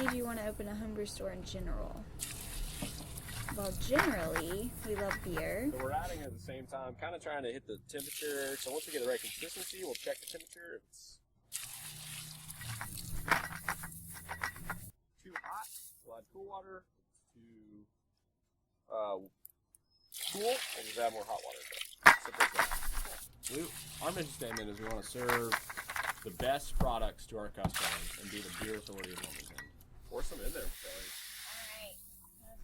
made you want to open a homebrew store in general? Well, generally, we love beer. So we're adding at the same time, kind of trying to hit the temperature. So once we get the right consistency, we'll check the temperature. If it's too hot, we'll add cool water. If it's too cool, we'll just add more hot water. Simple as that. Our mission statement is we want to serve the best products to our customers and be the beer authority of Wilmington. Pour some in there, Kelly.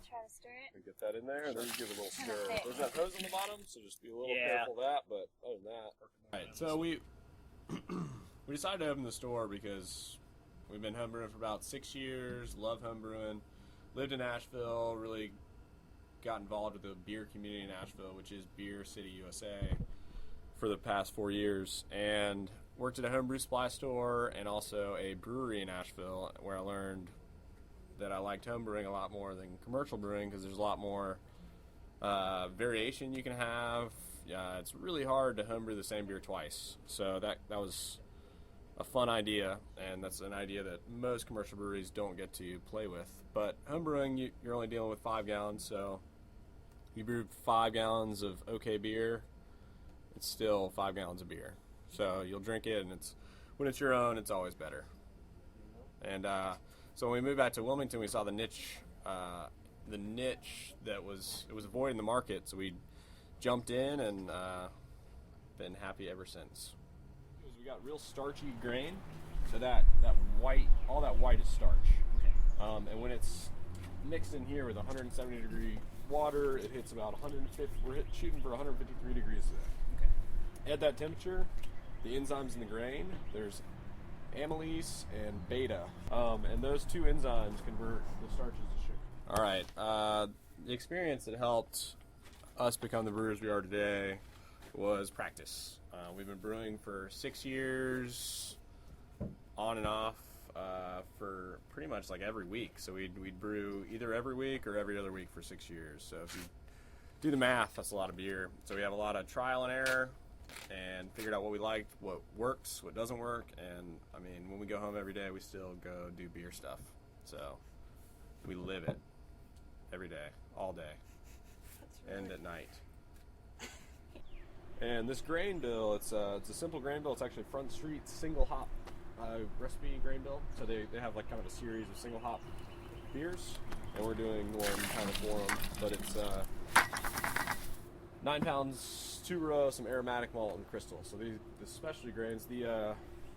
Try to stir it. And get that in there, and then you give it a little Kinda stir. thick. There's that hose on the bottom, so just be a little careful of that, but other than that. Alright, so we decided to open the store because we've been homebrewing for about 6 years, love homebrewing, lived in Nashville, really got involved with the beer community in Nashville, which is Beer City, USA, for the past 4 years, and worked at a homebrew supply store and also a brewery in Nashville where I learned that I liked homebrewing a lot more than commercial brewing because there's a lot more variation you can have. It's really hard to homebrew the same beer twice. So that was a fun idea, and that's an idea that most commercial breweries don't get to play with. But homebrewing, you're only dealing with 5 gallons, so you brew 5 gallons of okay beer, it's still 5 gallons of beer. So you'll drink it, and when it's your own, it's always better. And so when we moved back to Wilmington, we saw the niche that was avoiding the market. So we jumped in and been happy ever since. We got real starchy grain, so that white, all that white is starch. Okay. And when it's mixed in here with 170 degree water, it hits about 150. We're shooting for 153 degrees today. Okay. At that temperature, the enzymes in the grain, there's amylase and beta, and those two enzymes convert the starches to sugar. All right, the experience that helped us become the brewers we are today was practice. We've been brewing for 6 years, on and off, for pretty much like every week. So we'd brew either every week or every other week for 6 years. So if you do the math, that's a lot of beer. So we have a lot of trial and error, and figured out what we liked, what works, what doesn't work, and I mean, when we go home every day, we still go do beer stuff. So we live it every day, all day, and at night. And this grain bill, it's a simple grain bill. It's actually Front Street single hop recipe grain bill. So they have like kind of a series of single hop beers, and we're doing one kind of for them, but it's 9 pounds, 2 rows, some aromatic malt, and crystal. So the specialty grains, the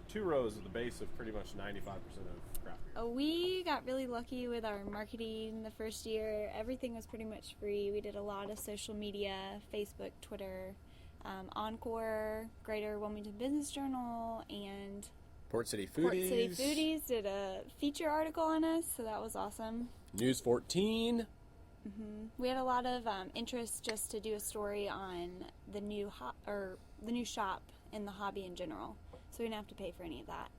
2 rows is the base of pretty much 95% of craft beer. We got really lucky with our marketing the first year. Everything was pretty much free. We did a lot of social media, Facebook, Twitter, Encore, Greater Wilmington Business Journal, and Port City Foodies. Port City Foodies did a feature article on us, so that was awesome. News 14. We had a lot of interest just to do a story on the new shop and the hobby in general, so we didn't have to pay for any of that.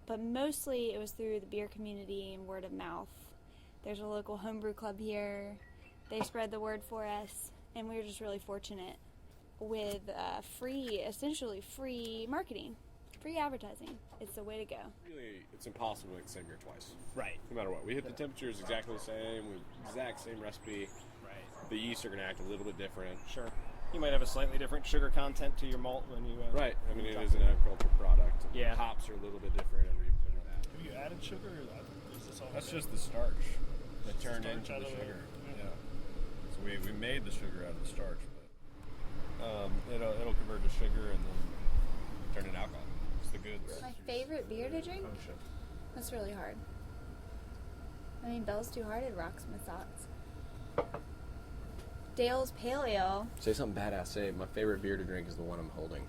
But mostly it was through the beer community and word of mouth. There's a local homebrew club here. They spread the word for us, and we were just really fortunate with essentially free marketing. Free advertising. It's the way to go. Really, it's impossible to make the same beer twice. Right. No matter what. We hit the temperatures exactly the same, with exact same recipe. Right. The yeast are going to act a little bit different. Sure. You might have a slightly different sugar content to your malt when you... Right. I mean, it is an agricultural product. Yeah. The hops are a little bit different every batch. Have you added sugar, or is this all? That's just the starch that turned starch into out the of sugar. it. Yeah. So we made the sugar out of the starch, but it'll convert to sugar and then turn into alcohol. It's the goods. My favorite beer to drink? That's really hard. I mean, Bell's Two Hearted rocks my thoughts. Dale's Pale Ale. Say something badass. Say, my favorite beer to drink is the one I'm holding.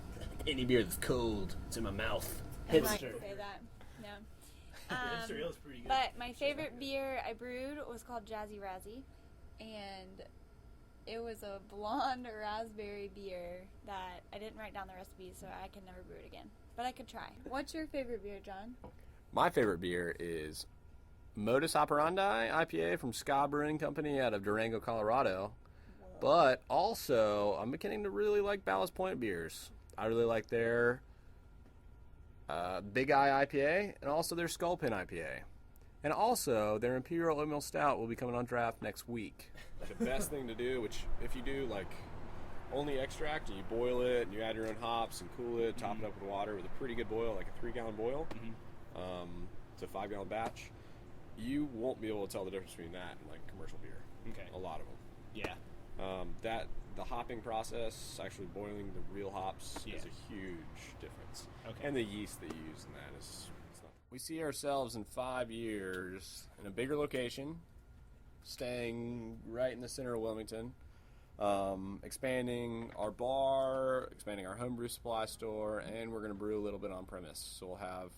Any beer that's cold, it's in my mouth. I'm not gonna say that. No. Hipster Ale is pretty good. But my favorite beer I brewed was called Jazzy Razzy, and it was a blonde raspberry beer that I didn't write down the recipe, so I can never brew it again. But I could try. What's your favorite beer, John? My favorite beer is Modus Operandi IPA from Ska Brewing Company out of Durango, Colorado. But also, I'm beginning to really like Ballast Point beers. I really like their Big Eye IPA and also their Skull Pin IPA. And also, their Imperial Oatmeal Stout will be coming on draft next week. The best thing to do, which if you do like only extract and you boil it and you add your own hops and cool it, top it up with water with a pretty good boil, like a 3-gallon boil, it's a 5-gallon batch, you won't be able to tell the difference between that and like commercial beer. Okay. A lot of them. Yeah. The hopping process, actually boiling the real hops, is a huge difference. Okay. And the yeast they use in that is... We see ourselves in 5 years in a bigger location, staying right in the center of Wilmington, expanding our bar, expanding our homebrew supply store, and we're going to brew a little bit on premise. So we'll have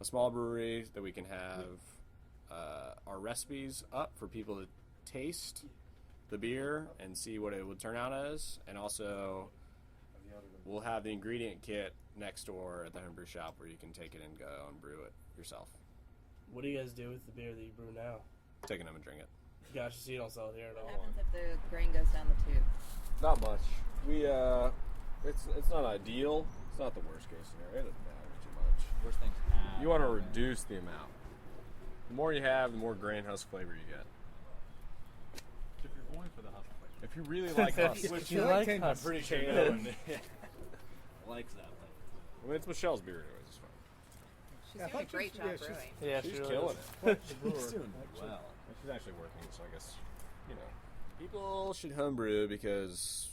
a small brewery that we can have our recipes up for people to taste the beer and see what it would turn out as, and also we'll have the ingredient kit next door at the homebrew shop where you can take it and go and brew it yourself. What do you guys do with the beer that you brew now? Take it home and drink it. Gotcha, so you don't sell it here at What all. happens if the grain goes down the tube? Not much. It's not ideal. It's not the worst case scenario. It doesn't matter too much. Worst things. You want to reduce the amount. The more you have, the more grain husk flavor you get. If you're going for the husk flavor. If you really like husk, Which you like I'm husk. pretty sure Yeah. no one likes that. I mean, it's Michelle's beer anyways. It's fine. She's doing a great job brewing. Yeah, She's she really killing is. it. She's doing well. She's actually working, so I guess, people should homebrew because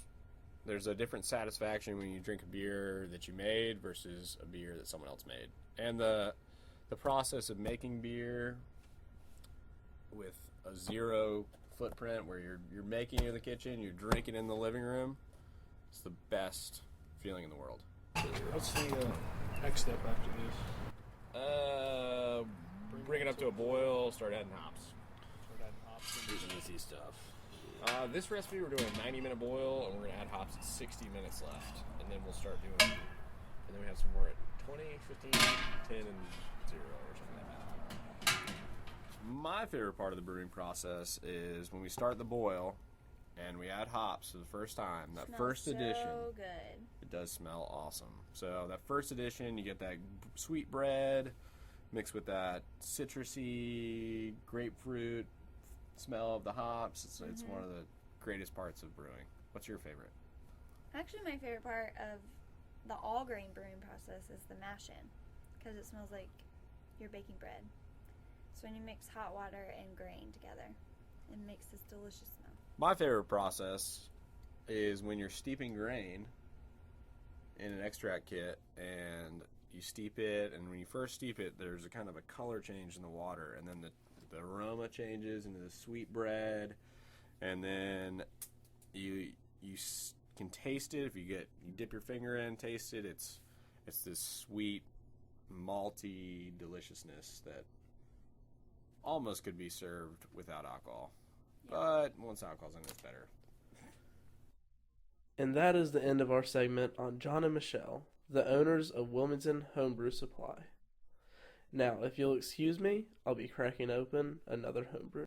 there's a different satisfaction when you drink a beer that you made versus a beer that someone else made. And the process of making beer with a zero footprint where you're making it in the kitchen, you're drinking in the living room, it's the best feeling in the world. What's the next step after this? Bring it up to a boil, start adding hops. Start adding hops in. Here's easy stuff. This recipe, we're doing a 90-minute boil, and we're going to add hops at 60 minutes left. And then we'll start doing, and then we have some more at 20, 15, 10, and 0 or something like that. My favorite part of the brewing process is when we start the boil, and we add hops for the first time. That Smells first edition, so good. it does smell awesome. So that first edition, you get that sweet bread mixed with that citrusy grapefruit smell of the hops. It's one of the greatest parts of brewing. What's your favorite? Actually, my favorite part of the all grain brewing process is the mash-in, because it smells like you're baking bread. So when you mix hot water and grain together, it makes this delicious smell. My favorite process is when you're steeping grain in an extract kit, and you steep it, and when you first steep it, there's a kind of a color change in the water, and then the aroma changes into the sweet bread, and then you can taste it. If you dip your finger in, taste it. It's this sweet, malty deliciousness that almost could be served without alcohol, but once alcohol's in, it's better. And that is the end of our segment on John and Michelle, the owners of Wilmington Homebrew Supply. Now, if you'll excuse me, I'll be cracking open another homebrew.